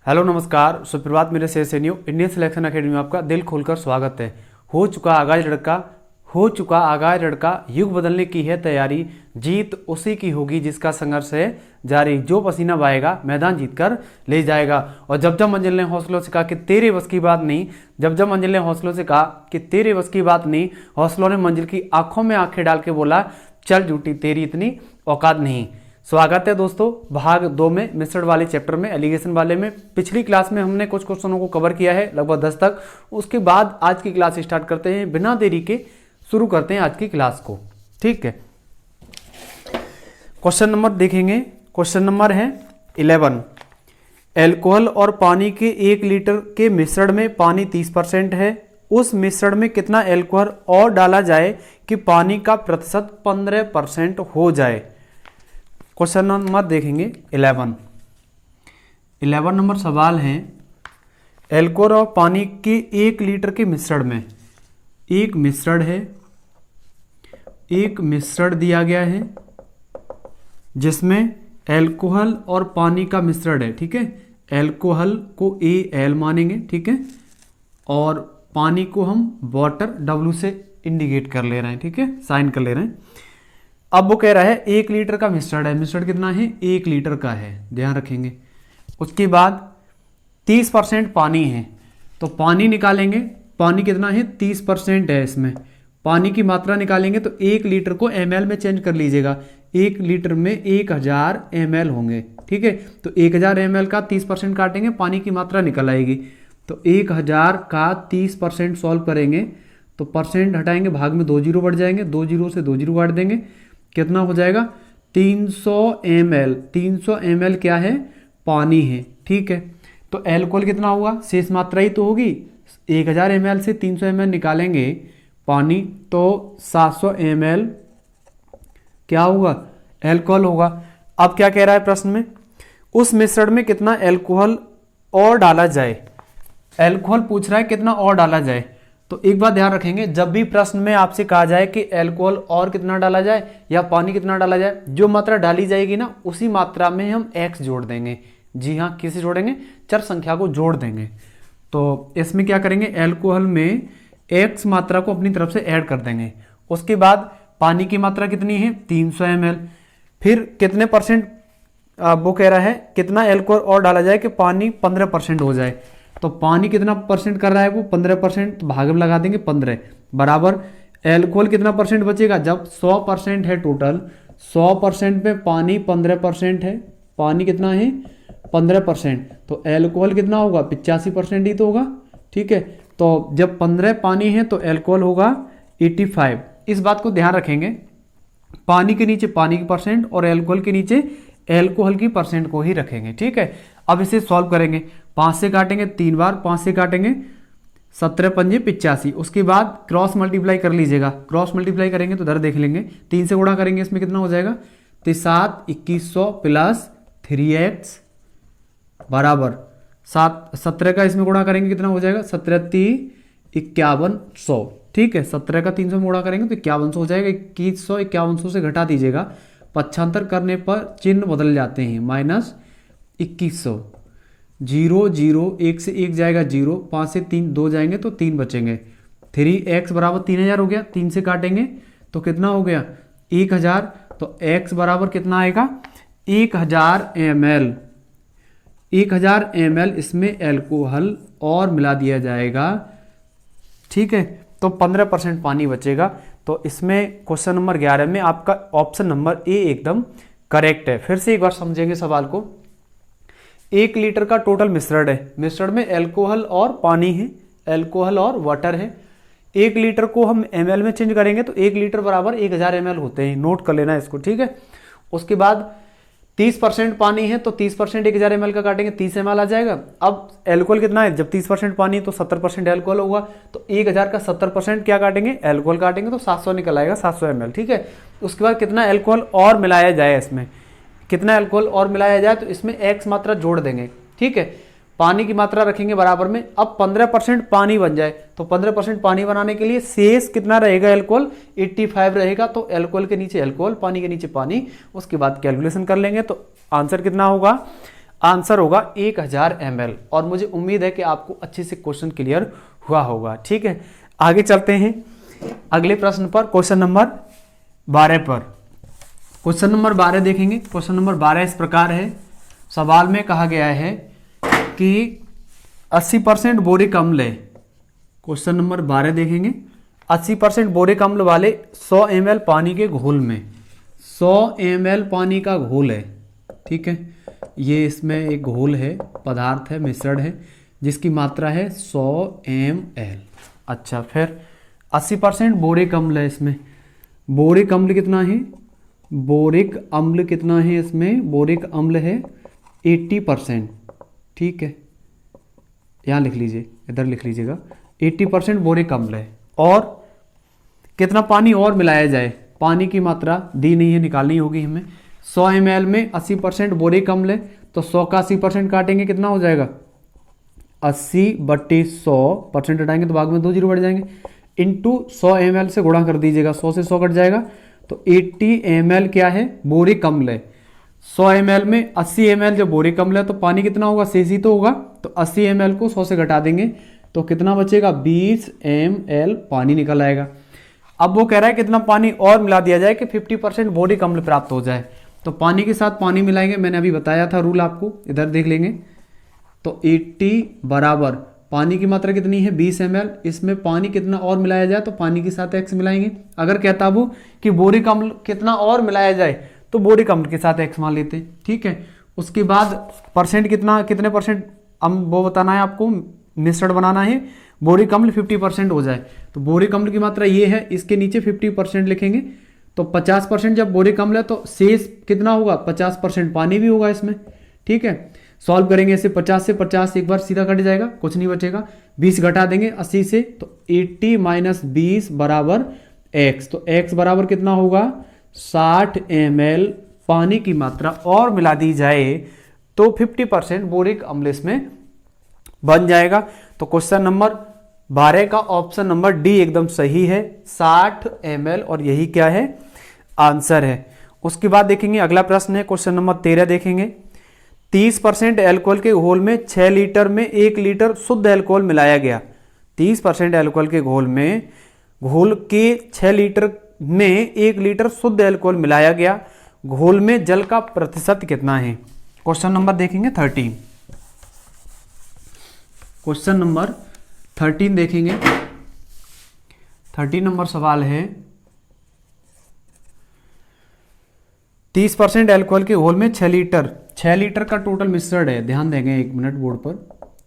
Hello नमस्कार सुप्रभात। मेरे से इंडियन सिलेक्शन एकेडमी में आपका दिल खोलकर स्वागत है। हो चुका आगाज लड़का, युग बदलने की है तैयारी, जीत उसी की होगी जिसका संघर्ष है जारी, जो पसीना बहाएगा मैदान जीत कर ले जाएगा। और जब जब मंजिल ने हौसलों से कहा कि तेरे बस की बात नहीं, जब जब मंजिल ने हौसलों से कहा कि तेरे बस की बात नहीं, हौसलों ने मंजिल की आंखों में आंखें डाल के बोला चल झूठी तेरी इतनी औकात नहीं। स्वागत है दोस्तों भाग 2 में, मिश्रण वाले चैप्टर में, एलिगेशन वाले में। पिछली क्लास में हमने कुछ क्वेश्चनों को कवर किया है, लगभग 10 तक। उसके बाद आज की क्लास स्टार्ट करते हैं, बिना देरी के शुरू करते हैं आज की क्लास को। ठीक है, क्वेश्चन नंबर देखेंगे। क्वेश्चन नंबर है 11। एल्कोहल और पानी के 1 लीटर के मिश्रण में पानी 30% है, उस मिश्रण में कितना एल्कोहल और डाला जाए कि पानी का प्रतिशत 15% हो जाए। क्वेश्चन नंबर देखेंगे 11 नंबर सवाल है, एल्कोहल और पानी के 1 लीटर के मिश्रण में, एक मिश्रण है, एक मिश्रण दिया गया है जिसमें एल्कोहल और पानी का मिश्रण है। ठीक है, एल्कोहल को Al मानेंगे, ठीक है, और पानी को हम वाटर W से इंडिकेट कर ले रहे हैं, ठीक है, साइन कर ले रहे हैं। अब वो कह रहा है 1 लीटर का मिश्रण है, मिश्रण कितना है 1 लीटर का है, ध्यान रखेंगे। उसके बाद 30% पानी है, तो पानी निकालेंगे, पानी कितना है 30% है, इसमें पानी की मात्रा निकालेंगे तो 1 लीटर को ml में चेंज कर लीजिएगा। 1 लीटर में 1000 ml होंगे, ठीक है, तो 1000 ml का 30% काटेंगे, पानी की मात्रा निकल आएगी। तो 1000 का 30% सॉल्व करेंगे तो परसेंट हटाएंगे, भाग में 2 जीरो बढ़ जाएंगे, 2 जीरो से 2 जीरो काट देंगे, कितना हो जाएगा 300 ml। 300 ml क्या है पानी है, ठीक है। तो एल्कोहल कितना होगा, शेष मात्रा ही तो होगी, 1000 ml से 300 ml निकालेंगे पानी तो 700 ml क्या होगा एल्कोहल होगा। अब क्या कह रहा है प्रश्न में, उस मिश्रण में कितना एल्कोहल और डाला जाए। एल्कोहल पूछ रहा है कितना और डाला जाए। तो एक बात ध्यान रखेंगे, जब भी प्रश्न में आपसे कहा जाए कि एल्कोहल और कितना डाला जाए या पानी कितना डाला जाए, जो मात्रा डाली जाएगी ना उसी मात्रा में हम x जोड़ देंगे। जी हाँ, किसे जोड़ेंगे, चर संख्या को जोड़ देंगे। तो इसमें क्या करेंगे, एल्कोहल में x मात्रा को अपनी तरफ से ऐड कर देंगे। उसके बाद पानी की मात्रा कितनी है 300 ml, फिर कितने परसेंट वो कह रहा है कितना एल्कोहल और डाला जाए कि पानी 15% हो जाए। तो पानी कितना परसेंट कर रहा है वो 15%, तो भाग में लगा देंगे 15 बराबर एल्कोहल कितना परसेंट बचेगा, जब 100% है टोटल, 100% में पानी 15% है, पानी कितना है 15%, तो एल्कोहल कितना होगा 85% ही तो होगा, ठीक है। तो जब 15 पानी है तो एल्कोहल होगा 85। इस बात को ध्यान रखेंगे, पानी के नीचे पानी की परसेंट और एल्कोहल के नीचे एल्कोहल की परसेंट को ही रखेंगे, ठीक है। अब इसे सॉल्व करेंगे, 5 से काटेंगे 3 बार, 5 से काटेंगे 17 पंजे 85। उसके बाद क्रॉस मल्टीप्लाई कर लीजिएगा, क्रॉस मल्टीप्लाई करेंगे तो इधर देख लेंगे, 3 से गुणा करेंगे इसमें कितना हो जाएगा, तो 7 2100 प्लस 3x बराबर 17 का इसमें गुणा करेंगे कितना हो जाएगा 17 5100, ठीक है। 17 का 300 में गुणा करेंगे तो 5100 हो जाएगा। 2100 5100 से घटा दीजिएगा, 75 करने पर चिन्ह बदल जाते हैं, माइनस 2100, 0 0 1 से 1 जाएगा 0, 5 से 3 2 जाएंगे तो 3 बचेंगे, 3x बराबर 3000 हो गया। 3 से काटेंगे तो कितना हो गया 1000, तो x बराबर कितना आएगा 1000 ml। 1000 ml इसमें एल्कोहल और मिला दिया जाएगा, ठीक है, तो 15% पानी बचेगा। तो इसमें क्वेश्चन नंबर 11 में आपका ऑप्शन नंबर ए एकदम करेक्ट है। फिर से एक बार समझेंगे सवाल को, 1 लीटर का टोटल मिश्रण है, मिश्रण में एल्कोहल और पानी है, एल्कोहल और वाटर है। 1 लीटर को हम ml में चेंज करेंगे तो 1 लीटर बराबर 1000 ml होते हैं, नोट कर लेना इसको, ठीक है। उसके बाद 30% पानी है तो 30% 1000 ml का काटेंगे 30 ml आ जाएगा। अब एल्कोहल कितना है, जब 30% पानी है तो 70% एल्कोहल होगा, तो 1000 का 70% क्या काटेंगे एल्कोहल काटेंगे तो 700 निकल आएगा, 700 ml, ठीक है। उसके बाद कितना एल्कोहल और मिलाया जाए, इसमें कितना एल्कोहल और मिलाया जाए तो इसमें x मात्रा जोड़ देंगे, ठीक है। पानी की मात्रा रखेंगे बराबर में। अब 15% पानी बन जाए तो 15% पानी बनाने के लिए शेष कितना रहेगा एल्कोहल 85 रहेगा, तो एल्कोहल के नीचे एल्कोहल, पानी के नीचे पानी। उसके बाद कैलकुलेशन कर लेंगे तो आंसर कितना होगा आंसर होगा 1000 ml। और मुझे उम्मीद है कि आपको अच्छे से क्वेश्चन क्लियर हुआ होगा। ठीक है, आगे चलते हैं अगले प्रश्न पर, क्वेश्चन नंबर 12 पर। क्वेश्चन नंबर 12 देखेंगे। क्वेश्चन नंबर 12 इस प्रकार है, सवाल में कहा गया है कि 80% बोरिक अम्ल है। क्वेश्चन नंबर 12 देखेंगे, 80% बोरिक अम्ल वाले 100 ml पानी के घोल में, 100 ml पानी का घोल है। ठीक है, ये इसमें एक घोल है, पदार्थ है, मिश्रण है, जिसकी मात्रा है 100 ml। अच्छा, फिर 80% बोरिक अम्ल है इसमें। बोरिक अम्ल कितना है? बोरिक अम्ल कितना है इसमें? बोरिक अम्ल है 80%। ठीक है, यहाँ लिख लीजिए, इधर लिख लीजिएगा, 80% बोरिक अम्ल है। और कितना पानी और मिलाया जाए? पानी की मात्रा दी नहीं है, निकालनी होगी हमें। 100 ml में 80% बोरिक अम्ल है, तो 100 का 80% काटेंगे, कितना हो जाएगा? 80/100, हटाएंगे तो भाग में 2 जीरो बढ़ जाएंगे, इंटू 100 ml से गुणा कर दीजिएगा, 100 से 100 कट जाएगा, तो 80 ml क्या है? बोरिक अम्ल है। 100 ml में 80 ml जब बोरिक अम्ल है तो पानी कितना होगा? शेष ही तो होगा, तो 80 ml को 100 से घटा देंगे तो कितना बचेगा? 20 ml पानी निकल आएगा। अब वो कह रहा है कितना पानी और मिला दिया जाए कि 50% बोरिक अम्ल प्राप्त हो जाए। तो पानी के साथ पानी मिलाएंगे, मैंने अभी बताया था रूल आपको, इधर देख लेंगे। तो 80 बराबर पानी की मात्रा कितनी है? 20 ml। इसमें पानी कितना और मिलाया जाए? तो पानी के साथ x मिलाएंगे। अगर कहता वो कि बोरिक अम्ल कितना और मिलाया जाए तो बोरिक अम्ल के साथ x मान लेते। ठीक है, उसके बाद परसेंट कितना, कितने परसेंट वो बताना है आपको, मिश्रण बनाना है। बोरिक अम्ल 50% हो जाए, तो बोरिक अम्ल की मात्रा ये है, इसके नीचे 50% लिखेंगे। तो 50% जब बोरिक अम्ल है तो शेष कितना होगा? 50% पानी भी होगा इसमें। ठीक है, सॉल्व करेंगे इसे, 50 से 50 एक बार सीधा कट जाएगा, कुछ नहीं बचेगा। 20 घटा देंगे 80 से, तो 80 - 20 बराबर x। तो x बराबर कितना होगा? 60 ml पानी की मात्रा और मिला दी जाए तो 50% बोरिक अम्ल इसमें बन जाएगा। तो क्वेश्चन नंबर 12 का ऑप्शन नंबर डी एकदम सही है, 60 ml, और यही क्या है? आंसर है। उसके बाद देखेंगे अगला प्रश्न है, क्वेश्चन नंबर 13 देखेंगे। 30% एल्कोहल के घोल में 6 लीटर में 1 लीटर शुद्ध एल्कोहल मिलाया गया। 30% एल्कोहल के घोल के 6 लीटर में 1 लीटर शुद्ध एल्कोहल मिलाया गया। घोल में जल का प्रतिशत कितना है? क्वेश्चन नंबर देखेंगे 13। क्वेश्चन नंबर 13 देखेंगे। 13 नंबर सवाल है, 30% एल्कोहल के घोल में 6 लीटर का टोटल मिश्रण है। ध्यान देंगे 1 मिनट बोर्ड पर,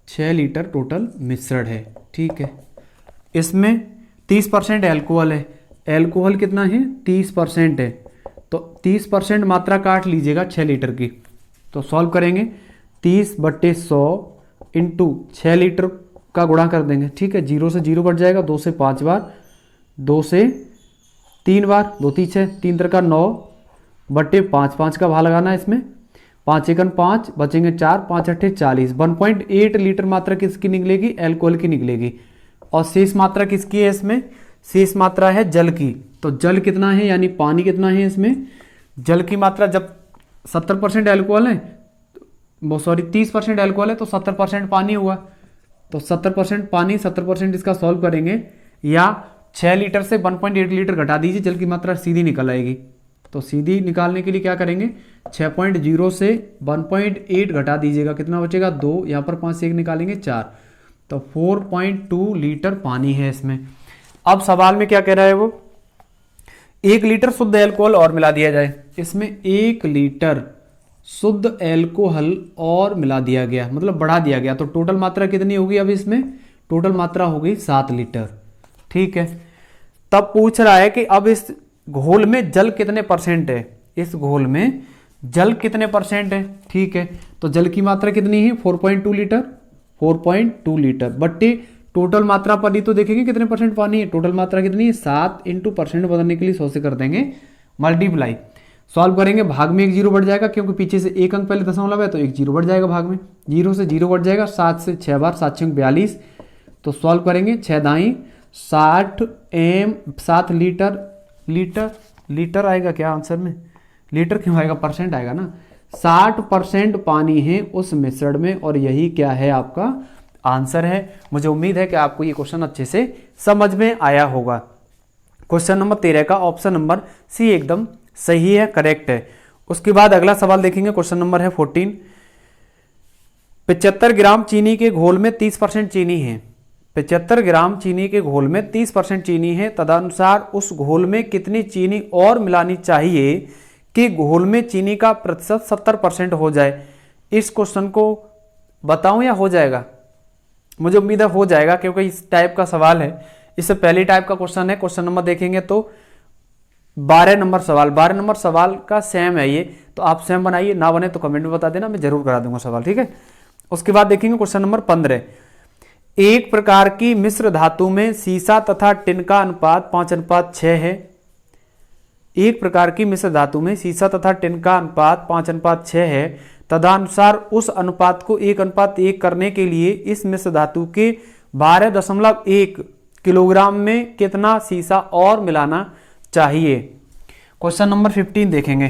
6 लीटर टोटल मिश्रण है। ठीक है, इसमें 30% एल्कोहल है। एल्कोहल कितना है? 30% है, तो 30% मात्रा काट लीजिएगा 6 लीटर की। तो सॉल्व करेंगे, 30/100 इंटू 6 लीटर का गुणा कर देंगे। ठीक है, 0 से 0 कट जाएगा, 2 से 5 बार, 2 से 3 बार, 2 3 6, 3 3 का 9/5, 5 का भाग लगाना है इसमें, 5 एकन 5, बचेंगे 4, 5 8 40। 1.8 लीटर मात्रा किसकी निकलेगी? एल्कोहल की निकलेगी। और शेष मात्रा किसकी है इसमें? शेष मात्रा है जल की। तो जल कितना है, यानी पानी कितना है इसमें? जल की मात्रा जब 70% एल्कोहल है, 30% एल्कोहल है, तो 70% पानी हुआ। तो 70% पानी, 70% इसका सॉल्व करेंगे, या 6 लीटर से 1.8 लीटर घटा दीजिए, जल की मात्रा सीधी निकल आएगी। तो सीधी निकालने के लिए क्या करेंगे? 6.0 से 1.8 घटा दीजिएगा, कितना बचेगा? 2, यहाँ पर 5 से 1 निकालेंगे 4, तो 4.2 लीटर पानी है इसमें। अब सवाल में क्या कह रहा है वो? 1 लीटर शुद्ध एल्कोहल और मिला दिया जाए। इसमें 1 लीटर शुद्ध एल्कोहल और मिला दिया गया, मतलब बढ़ा दिया गया। तो टोटल मात्रा कितनी होगी? अब इसमें टोटल मात्रा हो गई 7 लीटर। ठीक है, तब पूछ रहा है कि अब इस घोल में जल कितने परसेंट है? इस घोल में जल कितने परसेंट है? ठीक है, तो जल की मात्रा कितनी है? 4.2 लीटर। 4.2 लीटर बट्टे टोटल मात्रा पर ही तो देखेंगे कितने परसेंट पानी है। टोटल मात्रा कितनी है? 7 इंटू परसेंट बदलने के लिए 100 से कर देंगे मल्टीप्लाई। सॉल्व करेंगे, भाग में 1 जीरो बढ़ जाएगा, क्योंकि पीछे से 1 अंक पहले दशमलव है, तो 1 जीरो बढ़ जाएगा भाग में। 0 से 0 बढ़ जाएगा, 7 से 6 बार, 7 6 42। तो सॉल्व करेंगे, 6 दाई 7 लीटर। लीटर आएगा क्या आंसर में? लीटर क्यों आएगा? परसेंट आएगा ना। 60% पानी है उस मिश्रण में, और यही क्या है आपका आंसर है। मुझे उम्मीद है कि आपको ये क्वेश्चन अच्छे से समझ में आया होगा। क्वेश्चन नंबर 13 का ऑप्शन नंबर सी एकदम सही है, करेक्ट है। उसके बाद अगला सवाल देखेंगे, क्वेश्चन नंबर है 14। 75 ग्राम चीनी के घोल में 30% चीनी है। 75 ग्राम चीनी के घोल में 30% चीनी है, तदनुसार उस घोल में कितनी चीनी और मिलानी चाहिए कि घोल में चीनी का प्रतिशत 70% हो जाए। इस क्वेश्चन को बताऊं या हो जाएगा? मुझे उम्मीद है हो जाएगा, क्योंकि इस टाइप का सवाल है। इससे पहली टाइप का क्वेश्चन है। क्वेश्चन नंबर देखेंगे तो 12 नंबर सवाल, 12 नंबर सवाल का सेम है ये, तो आप सेम बनाइए, ना बने तो कमेंट में बता देना, मैं जरूर करा दूंगा सवाल, ठीक है। उसके बाद देखेंगे क्वेश्चन नंबर 15। एक प्रकार की मिश्र धातु में सीसा तथा टिन का अनुपात 5:6 है। एक प्रकार की मिश्र धातु में सीसा तथा टिन का अनुपात 5:6 है, तदनुसार उस अनुपात को 1:1 करने के लिए इस मिश्र धातु के 12.1 किलोग्राम में कितना सीसा और मिलाना चाहिए। क्वेश्चन नंबर 15 देखेंगे।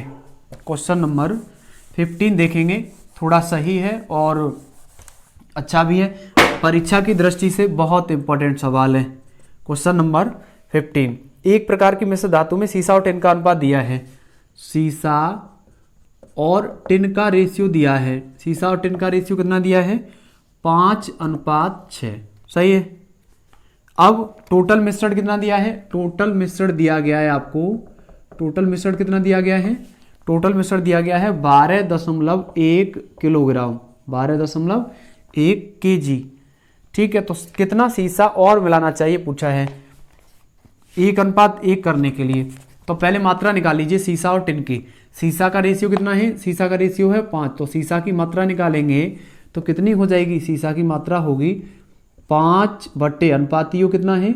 क्वेश्चन नंबर 15 देखेंगे, थोड़ा सही है और अच्छा भी है, परीक्षा की दृष्टि से बहुत इंपॉर्टेंट सवाल है। Question number 15। एक प्रकार की मिश्र धातु में सीसा और टिन का अनुपात दिया है। सीसा और टिन का रेशियो दिया है। सीसा और टिन का रेशियो कितना दिया है? 5:6। सही है। अब टोटल मिश्रण कितना दिया है? टोटल मिश्रण दिया गया है आपको, टोटल मिश्रण कितना दिया गया है? टोटल मिश्रण दिया गया है 12.1 किलोग्राम, 12.1 kg। ठीक है, तो कितना सीसा और मिलाना चाहिए पूछा है 1:1 करने के लिए। तो पहले मात्रा निकाल लीजिए सीसा और टिन की। सीसा का रेशियो कितना है? सीसा का रेशियो है 5, तो सीसा की मात्रा निकालेंगे तो कितनी हो जाएगी? सीसा की मात्रा होगी 5/, कितना है?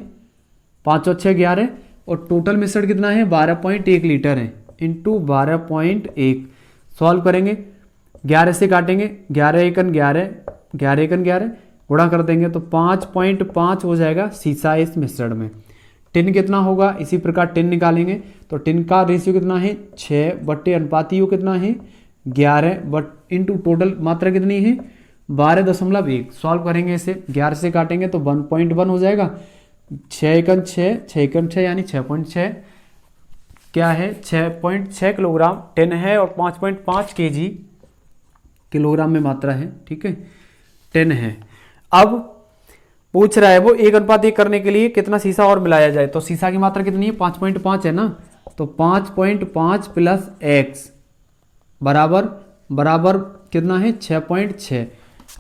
5 और 6 11, और टोटल मिश्रण कितना है? 12.1 लीटर है, इंटू 12.1। सॉल्व करेंगे, 11 से काटेंगे, 11 एकन 11, 11 एकन 11, गुणा कर देंगे तो 5.5 हो जाएगा सीसा इस मिश्रण में। टिन कितना होगा? इसी प्रकार टिन निकालेंगे तो टिन का रेशियो कितना है? 6/, कितना है? 11, इंटू टोटल मात्रा कितनी है? 12.1। सॉल्व करेंगे इसे, 11 से काटेंगे तो 1.1 हो जाएगा। 6 एकन 6, 6 एकन 6 यानी 6.6, क्या है? 6.6 किलोग्राम टिन है और 5.5 kg किलोग्राम में मात्रा है, ठीक है, टिन है। अब पूछ रहा है वो 1:1 करने के लिए कितना सीसा और मिलाया जाए। तो सीसा की मात्रा कितनी है? 5.5 है ना, तो 5.5 प्लस x बराबर कितना है? 6.6।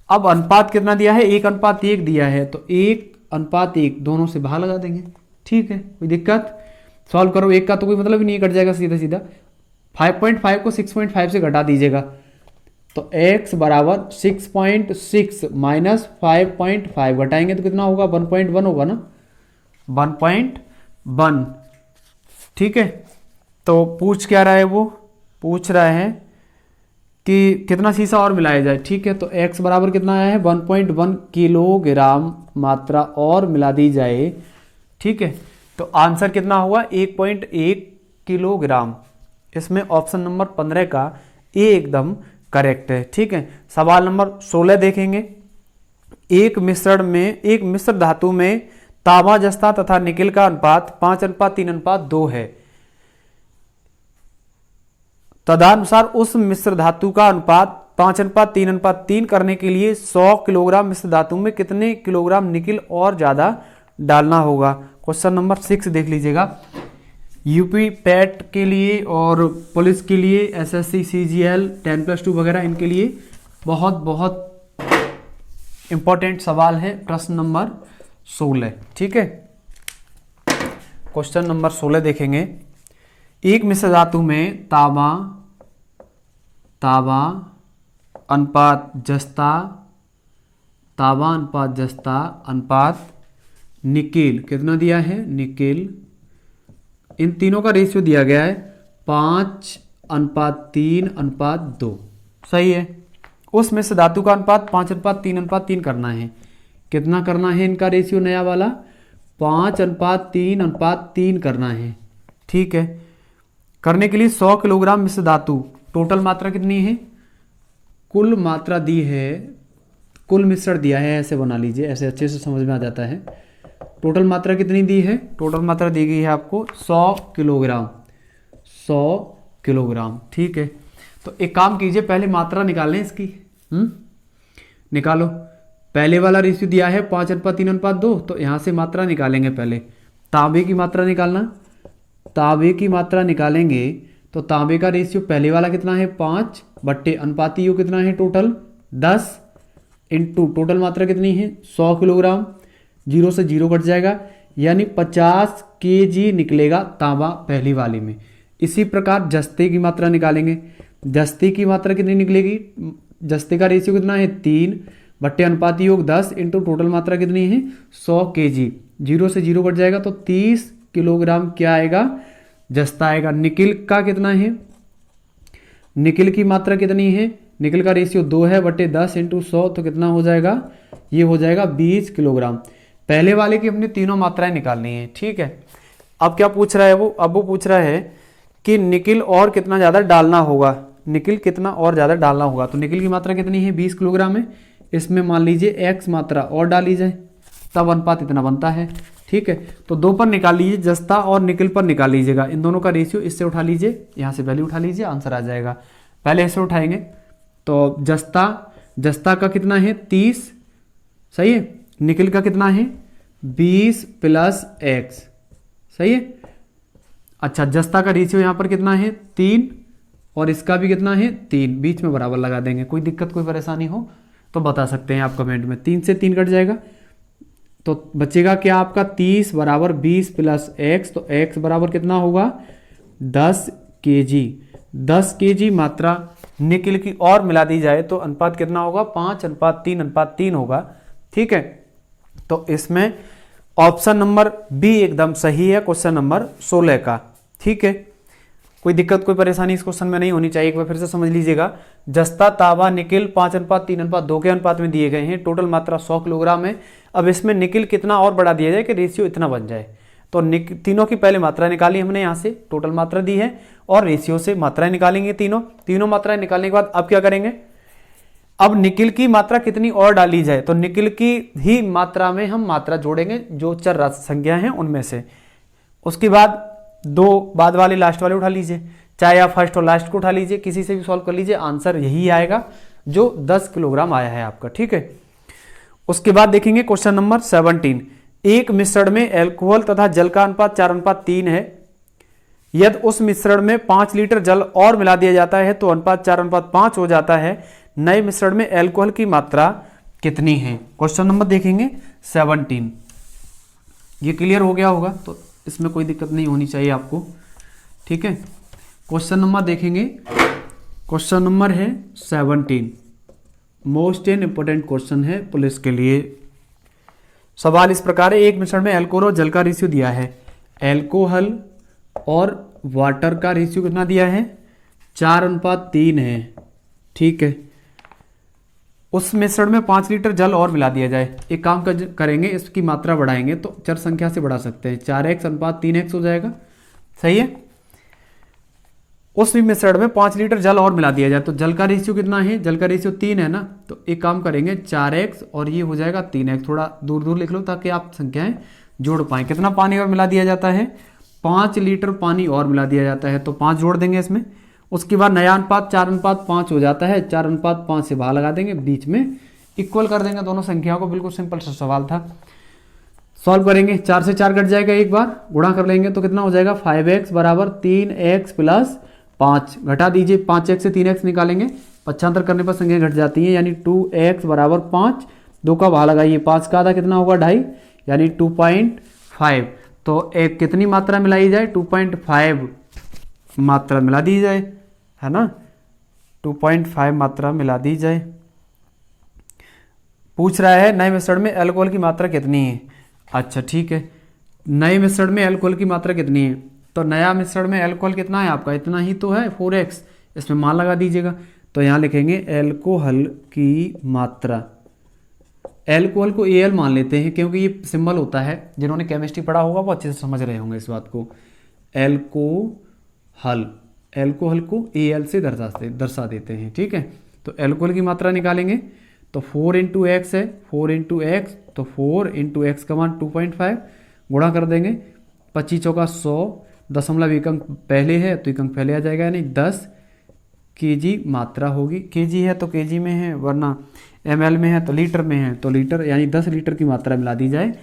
अब अनुपात कितना दिया है? 1:1 दिया है, तो 1:1 दोनों से भाग लगा देंगे, ठीक है, कोई दिक्कत? सॉल्व करो, एक का तो कोई मतलब ही नहीं, कट जाएगा सीधा सीधा। 5.5 को 6.5 से घटा दीजिएगा तो x बराबर 6.6 माइनस 5.5 घटाएंगे तो कितना होगा? 1.1 होगा ना, 1.1, ठीक है। तो पूछ क्या रहा है वो? पूछ रहा है कि कितना सीसा और मिलाया जाए, ठीक है। तो x बराबर कितना आया है? 1.1 किलोग्राम मात्रा और मिला दी जाए, ठीक है। तो आंसर कितना हुआ? 1.1 किलोग्राम। इसमें ऑप्शन नंबर 15 का ए एकदम करेक्ट है, ठीक है। सवाल नंबर 16 देखेंगे। एक मिश्र धातु में तांबा, जस्ता तथा निकेल का अनुपात 5:3:2 है। तदनुसार उस मिश्र धातु का अनुपात 5:3:3 करने के लिए 100 किलोग्राम मिश्र धातु में कितने किलोग्राम निकेल और ज्यादा डालना होगा। क्वेश्चन नंबर 6 देख लीजिएगा। यूपी पैट के लिए और पुलिस के लिए, एसएससी सीजीएल 10+2 वगैरह, इनके लिए बहुत बहुत इंपॉर्टेंट सवाल है प्रश्न नंबर 16, ठीक है। क्वेश्चन नंबर 16 देखेंगे। एक मिश्र धातु में तांबा अनुपात जस्ता, तांबा अनुपात जस्ता अनुपात निकेल कितना दिया है? निकेल, इन तीनों का रेशियो दिया गया है 5:3:2। सही है। उस मिश्र धातु का अनुपात 5:3:3 करना है। कितना करना है इनका रेशियो नया वाला? 5:3:3 करना है, ठीक है। करने के लिए 100 किलोग्राम मिश्र धातु, टोटल मात्रा कितनी है? कुल मात्रा दी है, कुल मिश्रण दिया है, ऐसे बना लीजिए, ऐसे अच्छे से समझ में आ जाता है। टोटल मात्रा कितनी दी है? टोटल मात्रा दी गई है आपको 100 किलोग्राम, 100 किलोग्राम। ठीक है, तो एक काम कीजिए, पहले मात्रा निकाल लें इसकी। निकालो। पहले वाला रेशियो दिया है 5:3:2, तो यहाँ से मात्रा निकालेंगे। पहले तांबे की मात्रा निकालना, तांबे की मात्रा निकालेंगे तो तांबे का रेशियो पहले वाला कितना है 5 बट्टे अनुपाती योग कितना है टोटल 10 इंटू टोटल मात्रा कितनी है 100 किलोग्राम। 0 से 0 कट जाएगा, यानी 50 kg निकलेगा तांबा पहली वाली में। इसी प्रकार जस्ते की मात्रा निकालेंगे। जस्ते की मात्रा कितनी निकलेगी? जस्ते का रेशियो कितना है 3 बट्टे अनुपाती योग 10 इंटू टोटल मात्रा कितनी है 100 kg। 0 से 0 कट जाएगा तो 30 किलोग्राम क्या आएगा? जस्ता आएगा। निकिल का कितना है? निकिल की मात्रा कितनी है? निकिल का रेशियो 2 है बट्टे 10 इंटू 100, तो कितना हो जाएगा? ये हो जाएगा 20 किलोग्राम। पहले वाले की अपनी तीनों मात्राएं निकालनी है। ठीक है, अब क्या पूछ रहा है वो? अब वो पूछ रहा है कि निकिल और कितना ज़्यादा डालना होगा, निकिल कितना और ज़्यादा डालना होगा। तो निकिल की मात्रा कितनी है 20 किलोग्राम है, इसमें मान लीजिए x मात्रा और डाली जाए, तब अनुपात इतना बनता है। ठीक है, तो 2 पर निकाल लीजिए, जस्ता और निकिल पर निकाल लीजिएगा। इन दोनों का रेशियो इससे उठा लीजिए, यहाँ से वैल्यू उठा लीजिए, आंसर आ जाएगा। पहले इससे उठाएंगे तो जस्ता का कितना है 30, सही है। निकिल का कितना है 20 प्लस x, सही है। अच्छा, जस्ता का रेशियो यहाँ पर कितना है 3 और इसका भी कितना है 3, बीच में बराबर लगा देंगे। कोई दिक्कत कोई परेशानी हो तो बता सकते हैं आप कमेंट में। 3 से 3 कट जाएगा तो बचेगा क्या आपका 30 बराबर 20 प्लस x, तो x बराबर कितना होगा 10 kg। 10 kg मात्रा निकिल की और मिला दी जाए तो अनुपात कितना होगा 5:3:3 होगा। ठीक है, तो इसमें ऑप्शन नंबर बी एकदम सही है, क्वेश्चन नंबर 16 का। ठीक है, कोई दिक्कत कोई परेशानी इस क्वेश्चन में नहीं होनी चाहिए। एक बार फिर से समझ लीजिएगा, जस्ता तांबा निकिल 5:3:2 के अनुपात में दिए गए हैं। टोटल मात्रा 100 किलोग्राम है। अब इसमें निकिल कितना और बढ़ा दिया जाए कि रेशियो इतना बन जाए। तो तीनों की पहले मात्रा निकाली हमने, यहाँ से टोटल मात्रा दी है और रेशियो से मात्राएं निकालेंगे। तीनों मात्राएं निकालने के बाद अब क्या करेंगे? अब निकिल की मात्रा कितनी और डाली जाए, तो निकिल की ही मात्रा में हम मात्रा जोड़ेंगे जो चर राशि संख्या हैं उनमें से। उसके बाद 2 बाद वाले लास्ट वाले उठा लीजिए, चाहे आप फर्स्ट और लास्ट को उठा लीजिए, किसी से भी सॉल्व कर लीजिए, आंसर यही आएगा जो 10 किलोग्राम आया है आपका। ठीक है, उसके बाद देखेंगे क्वेश्चन नंबर 17। एक मिश्रण में एल्कोहल तथा जल का अनुपात 4:3 है। यदि उस मिश्रण में 5 लीटर जल और मिला दिया जाता है तो अनुपात 4:5 हो जाता है। नए मिश्रण में एल्कोहल की मात्रा कितनी है? क्वेश्चन नंबर देखेंगे 17। ये क्लियर हो गया होगा, तो इसमें कोई दिक्कत नहीं होनी चाहिए आपको। ठीक है, क्वेश्चन नंबर देखेंगे, क्वेश्चन नंबर है 17, मोस्ट एंड इंपॉर्टेंट क्वेश्चन है पुलिस के लिए। सवाल इस प्रकार है, एक मिश्रण में एल्कोहल और जल का रेशियो दिया है। एल्कोहल और वाटर का रेशियो कितना दिया है 4:3 है। ठीक है, उस मिश्रण में 5 लीटर जल और मिला दिया जाए। एक काम करेंगे, इसकी मात्रा बढ़ाएंगे तो चर संख्या से बढ़ा सकते हैं, 4x/3x हो जाएगा। सही है, उस मिश्रण में 5 लीटर जल और मिला दिया जाए तो जल का रेशियो कितना है? जल का रेशियो 3 है ना, तो एक काम करेंगे 4x और ये हो जाएगा 3x। थोड़ा दूर दूर लिख लो ताकि आप संख्याएं जोड़ पाएं। कितना पानी और मिला दिया जाता है? 5 लीटर पानी और मिला दिया जाता है, तो 5 जोड़ देंगे इसमें। उसके बाद नया अनुपात 4:5 हो जाता है, 4:5 से भाग लगा देंगे, बीच में इक्वल कर देंगे दोनों संख्याओं को। बिल्कुल सिंपल सा सवाल था, सॉल्व करेंगे। 4 से 4 कट जाएगा, एक बार गुणा कर लेंगे तो कितना हो जाएगा 5x बराबर 3x प्लस 5। घटा दीजिए, 5x से 3x निकालेंगे, पक्षांतर करने पर संख्या घट जाती है, यानी 2x बराबर 5। 2 का भाग लगाइए, 5 का आधा कितना होगा 2.5, यानी 2.5। तो एक कितनी मात्रा मिलाई जाए? 2.5 मात्रा मिला दी जाए, है ना, 2.5 मात्रा मिला दी जाए। पूछ रहा है नए मिश्रण में अल्कोहल की मात्रा कितनी है। अच्छा ठीक है, नए मिश्रण में अल्कोहल की मात्रा कितनी है? तो नया मिश्रण में अल्कोहल कितना है आपका? इतना ही तो है 4x, इसमें मान लगा दीजिएगा। तो यहाँ लिखेंगे अल्कोहल की मात्रा। एल्कोहल को Al मान लेते हैं क्योंकि ये सिंबल होता है, जिन्होंने केमिस्ट्री पढ़ा होगा वो अच्छे से समझ रहे होंगे इस बात को। एल्कोहल, एल्कोहल को Al से दर्शा देते हैं। ठीक है, तो एल्कोहल की मात्रा निकालेंगे तो 4 इंटू एक्स है, 4 इंटू एक्स, तो 4 इंटू एक्स का मान 2.5 गुणा कर देंगे, 25 चौका 100, दशमलव एक अंक पहले है तो एक अंक पहले आ जाएगा, यानी 10 केजी मात्रा होगी। केजी है तो केजी में है, वरना एमएल में है तो लीटर में है, तो लीटर यानी 10 लीटर की मात्रा मिला दी जाए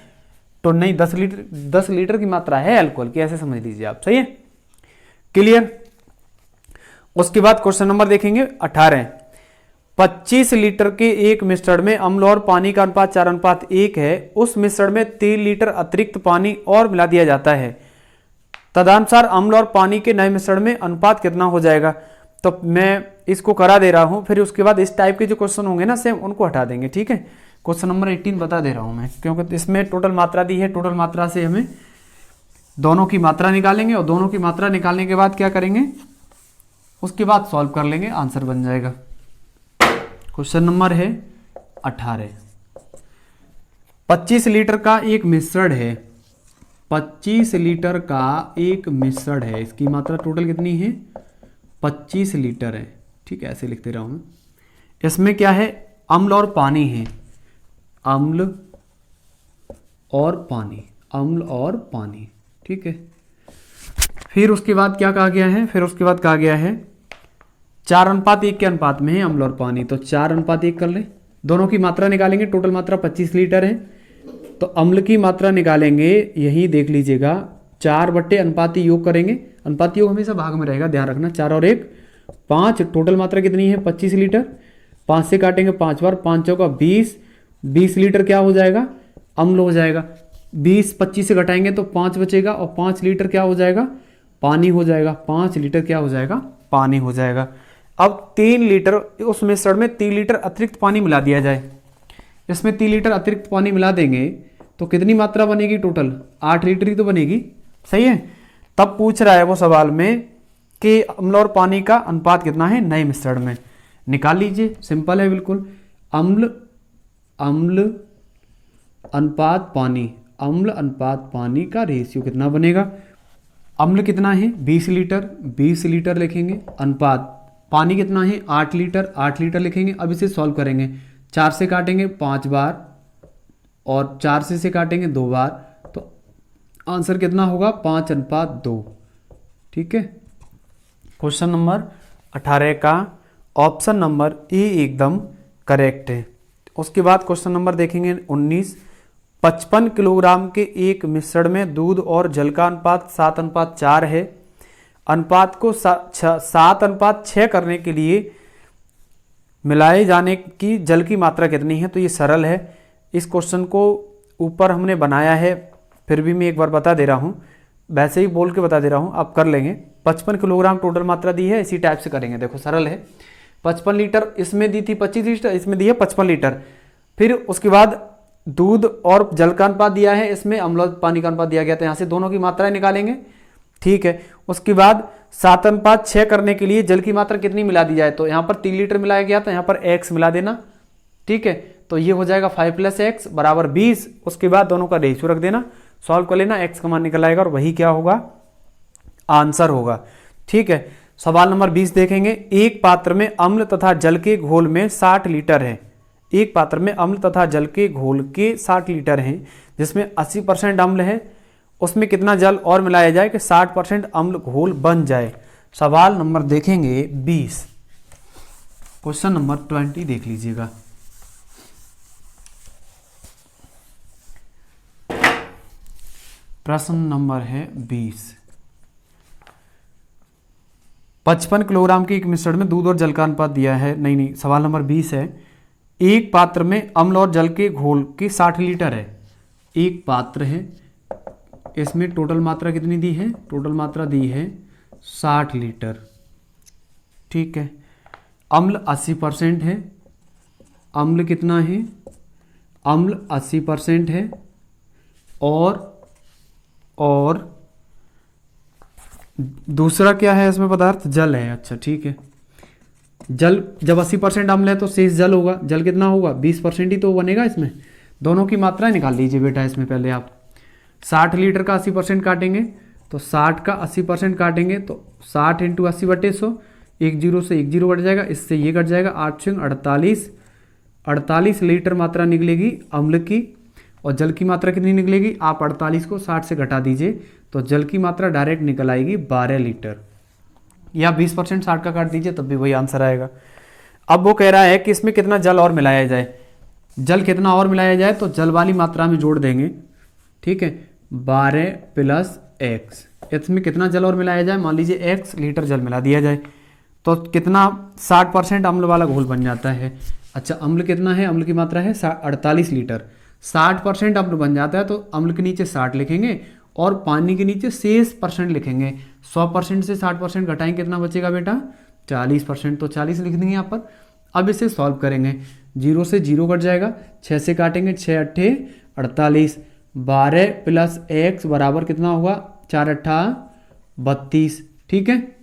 तो नहीं, 10 लीटर की मात्रा है अल्कोहल की, ऐसे समझ लीजिए आप। सही है, क्लियर। उसके बाद क्वेश्चन नंबर देखेंगे 18। 25 लीटर के एक मिश्रण में अम्ल और पानी का अनुपात 4:1 है। उस मिश्रण में 3 लीटर अतिरिक्त पानी और मिला दिया जाता है। तदनुसार अम्ल और पानी के नए मिश्रण में अनुपात कितना हो जाएगा। तो मैं इसको करा दे रहा हूं, फिर उसके बाद इस टाइप के जो क्वेश्चन होंगे ना सेम, उनको हटा देंगे। ठीक है, क्वेश्चन नंबर 18 बता दे रहा हूं मैं, क्योंकि इसमें टोटल मात्रा दी है। टोटल मात्रा से हमें दोनों की मात्रा निकालेंगे और दोनों की मात्रा निकालने के बाद क्या करेंगे, उसके बाद सॉल्व कर लेंगे, आंसर बन जाएगा। क्वेश्चन नंबर है 18। 25 लीटर का एक मिश्रण है, 25 लीटर का एक मिश्रण है, इसकी मात्रा टोटल कितनी है, 25 लीटर है। ठीक है, ऐसे लिखते रहा हूं मैं। इसमें क्या है, अम्ल और पानी है, अम्ल और पानी, अम्ल और पानी। ठीक है, फिर उसके बाद क्या कहा गया है, फिर उसके बाद कहा गया है 4:1 के अनुपात में है अम्ल और पानी, तो 4:1 कर ले। दोनों की मात्रा निकालेंगे, टोटल मात्रा 25 लीटर है, तो अम्ल की मात्रा निकालेंगे, यही देख लीजिएगा, 4 अनुपाती योग करेंगे। अनुपाती योग हमेशा भाग में रहेगा, ध्यान रखना। 4 और 1 5, टोटल मात्रा कितनी है 25 लीटर। 5 से काटेंगे 5 बार, 5 चौका 20, 20 लीटर क्या हो जाएगा, अम्ल हो जाएगा। 20 25 से घटाएंगे तो 5 बचेगा, और 5 लीटर क्या हो जाएगा, पानी हो जाएगा। 5 लीटर क्या हो जाएगा, पानी हो जाएगा। अब 3 लीटर, उस मिश्रण में 3 लीटर अतिरिक्त पानी मिला दिया जाए। इसमें 3 लीटर अतिरिक्त पानी मिला देंगे तो कितनी मात्रा बनेगी, टोटल 8 लीटर ही तो बनेगी। सही है, तब पूछ रहा है वो सवाल में कि अम्ल और पानी का अनुपात कितना है नए मिश्रण में। निकाल लीजिए, सिंपल है बिल्कुल। अम्ल अनुपात पानी, अम्ल अनुपात पानी का रेशियो कितना बनेगा। अम्ल कितना है 20 लीटर, 20 लीटर लिखेंगे। अनुपात पानी कितना है 8 लीटर, 8 लीटर लिखेंगे। अब इसे सॉल्व करेंगे, 4 से काटेंगे 5 बार और 4 से काटेंगे 2 बार, तो आंसर कितना होगा 5:2। ठीक है, क्वेश्चन नंबर 18 का ऑप्शन नंबर ए एकदम करेक्ट है। उसके बाद क्वेश्चन नंबर देखेंगे 19। 55 किलोग्राम के एक मिश्रण में दूध और जल का अनुपात 7:4 है। अनुपात को 7:6 करने के लिए मिलाए जाने की जल की मात्रा कितनी है। तो ये सरल है, इस क्वेश्चन को ऊपर हमने बनाया है, फिर भी मैं एक बार बता दे रहा हूँ, वैसे ही बोल के बता दे रहा हूँ, आप कर लेंगे। 55 किलोग्राम टोटल मात्रा दी है, इसी टाइप से करेंगे। देखो सरल है, 55 लीटर इसमें दी थी, 25 लीटर इसमें दी है 55 लीटर। फिर उसके बाद दूध और जल का अनुपात दिया है, इसमें अम्ल और पानी का अनुपात दिया गया था, यहाँ से दोनों की मात्राएं निकालेंगे। ठीक है, उसके बाद 7:6 करने के लिए जल की मात्रा कितनी मिला दी जाए, तो यहाँ पर 3 लीटर मिलाया गया था, यहाँ पर x मिला देना। ठीक है, तो ये हो जाएगा 5 + x बराबर 20। उसके बाद दोनों का रेशियो रख देना, सॉल्व कर लेना, x का मान निकल आएगा और वही क्या होगा, आंसर होगा। ठीक है, सवाल नंबर 20 देखेंगे। एक पात्र में अम्ल तथा जल के घोल में 60 लीटर है। एक पात्र में अम्ल तथा जल के घोल के 60 लीटर हैं, जिसमें 80% अम्ल है। उसमें कितना जल और मिलाया जाए कि 60% अम्ल घोल बन जाए। सवाल नंबर देखेंगे 20। क्वेश्चन नंबर 20 देख लीजिएगा। प्रश्न नंबर है 20। 55 किलोग्राम के एक मिश्रण में दूध और जल का अनुपात दिया है। नहीं, सवाल नंबर 20 है। एक पात्र में अम्ल और जल के घोल की 60 लीटर है। एक पात्र है, इसमें टोटल मात्रा कितनी दी है, टोटल मात्रा दी है 60 लीटर। ठीक है, अम्ल 80% है। अम्ल कितना है, अम्ल 80% है, और दूसरा क्या है इसमें पदार्थ, जल है। अच्छा ठीक है, जल जब 80% अम्ल है तो शेष जल होगा। जल कितना होगा 20% ही तो बनेगा इसमें। दोनों की मात्रा निकाल लीजिए बेटा। इसमें पहले आप 60 लीटर का 80% काटेंगे तो 60 का 80% काटेंगे तो 60 × 80/100, एक जीरो से एक जीरो कट जाएगा, इससे ये कट जाएगा, 8 छंग 48, 48 लीटर मात्रा निकलेगी अम्ल की। और जल की मात्रा कितनी निकलेगी, आप 48 को 60 से घटा दीजिए तो जल की मात्रा डायरेक्ट निकल आएगी 12 लीटर, या 20% 60 का काट दीजिए तब भी वही आंसर आएगा। अब वो कह रहा है कि इसमें कितना जल और मिलाया जाए, जल कितना और मिलाया जाए, तो जल वाली मात्रा में जोड़ देंगे, ठीक है, 12 प्लस x, इसमें कितना जल और मिलाया जाए, मान लीजिए x लीटर जल मिला दिया जाए तो कितना 60% अम्ल वाला घोल बन जाता है। अच्छा अम्ल कितना है, अम्ल की मात्रा है 48 लीटर, 60% अम्ल बन जाता है तो अम्ल के नीचे 60 लिखेंगे और पानी के नीचे शेष परसेंट लिखेंगे। 100% से 60% घटाएंगे कितना बचेगा बेटा, 40%, तो 40 लिख देंगे यहाँ पर। अब इसे सॉल्व करेंगे, जीरो से जीरो कट जाएगा, 6 से काटेंगे, 6 अट्ठे 48, 12 प्लस x बराबर कितना होगा, 4 अट्ठा 32, ठीक है।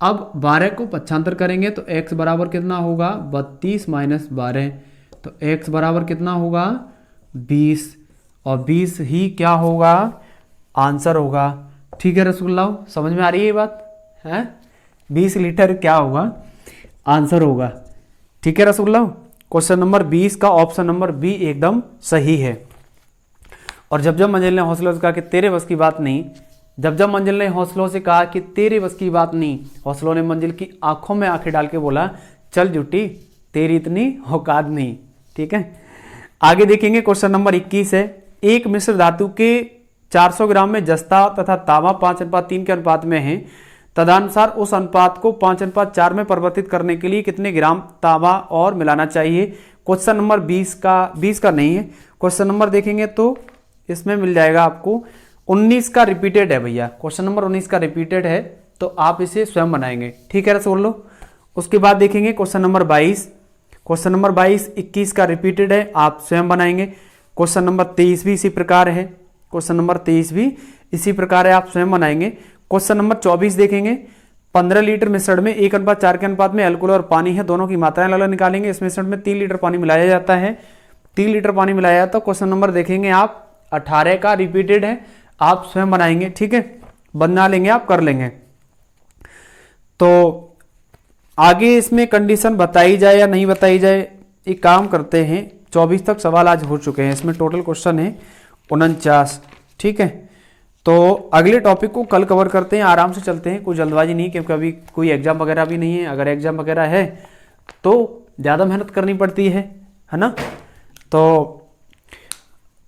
अब 12 को पक्षांतर करेंगे तो x बराबर कितना होगा, 32 माइनस 12, तो x बराबर कितना होगा 20, और 20 ही क्या होगा, आंसर होगा। ठीक है रसगुल्ला, समझ में आ रही है ये बात है, 20 लीटर क्या होगा, आंसर होगा। ठीक है रसगुल्ला, क्वेश्चन नंबर 20 का ऑप्शन नंबर बी एकदम सही है। और जब जब मंजिल ने हौसलों से कहा कि तेरे बस की बात नहीं, जब जब मंजिल ने हौसलों से कहा कि तेरे बस की बात नहीं, हौसलों ने मंजिल की आंखों में आंखें डाल के बोला चल जुटी तेरी इतनी औकात नहीं। ठीक है, आगे देखेंगे क्वेश्चन नंबर 21 है, एक मिश्र धातु के 400 ग्राम में जस्ता तथा तांबा 5:3 के अनुपात में है, तदनुसार उस अनुपात को 5:4 में परिवर्तित करने के लिए कितने ग्राम तांबा और मिलाना चाहिए। क्वेश्चन नंबर 20 का नहीं है, क्वेश्चन नंबर देखेंगे तो इसमें मिल जाएगा आपको 19 का रिपीटेड है भैया, क्वेश्चन नंबर 19 का रिपीटेड है तो आप इसे स्वयं बनाएंगे। ठीक है रसगुल्लो, उसके बाद देखेंगे क्वेश्चन नंबर 22, क्वेश्चन नंबर 22 21 का रिपीटेड है, आप स्वयं बनाएंगे। क्वेश्चन नंबर 23 भी इसी प्रकार है, क्वेश्चन नंबर 23 भी इसी प्रकार है, आप स्वयं बनाएंगे। क्वेश्चन नंबर 24 देखेंगे, 15 लीटर मिश्रण में 1:4 के अनुपात में अल्कोहल और पानी है, दोनों की मात्राएं अलग अलग निकालेंगे। इस मिश्रण में 3 लीटर पानी मिलाया जाता है, 3 लीटर पानी मिलाया जाता है। क्वेश्चन नंबर देखेंगे आप 18 का रिपीटेड है, आप स्वयं बनाएंगे। ठीक है, बना लेंगे, आप कर लेंगे। तो आगे इसमें कंडीशन बताई जाए या नहीं बताई जाए, एक काम करते हैं, 24 तक सवाल आज हो चुके हैं, इसमें टोटल क्वेश्चन है 49। ठीक है, तो अगले टॉपिक को कल कवर करते हैं, आराम से चलते हैं, कोई जल्दबाजी नहीं, क्योंकि अभी कोई एग्जाम वगैरह भी नहीं है। अगर एग्जाम वगैरह है तो ज़्यादा मेहनत करनी पड़ती है ना। तो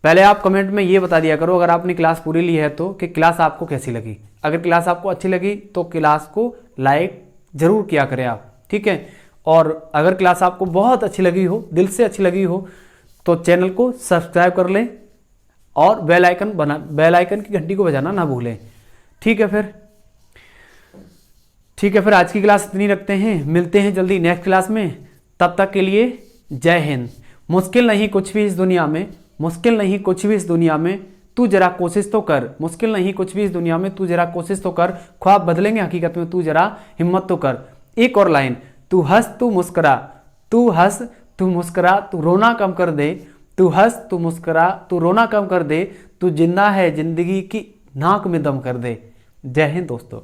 पहले आप कमेंट में ये बता दिया करो अगर आपने क्लास पूरी ली है तो, कि क्लास आपको कैसी लगी। अगर क्लास आपको अच्छी लगी तो क्लास को लाइक जरूर किया करें आप। ठीक है, और अगर क्लास आपको बहुत अच्छी लगी हो, दिल से अच्छी लगी हो, तो चैनल को सब्सक्राइब कर लें और बेल आइकन की घंटी को बजाना ना भूलें। ठीक है फिर आज की क्लास इतनी रखते हैं, मिलते हैं जल्दी नेक्स्ट क्लास में। तब तक के लिए जय हिंद। मुश्किल नहीं कुछ भी इस दुनिया में, मुश्किल नहीं कुछ भी इस दुनिया में, तू जरा कोशिश तो कर। मुश्किल नहीं कुछ भी इस दुनिया में, तू जरा कोशिश तो कर। ख्वाब बदलेंगे हकीकत में, तू जरा हिम्मत तो कर। एक और लाइन, तू हंस तू मुस्करा, तू हंस तू मुस्करा, तू रोना कम कर दे, तू हंस तू मुस्करा, तू रोना कम कर दे, तू जिंदा है जिंदगी की नाक में दम कर दे। जय हिंद दोस्तों।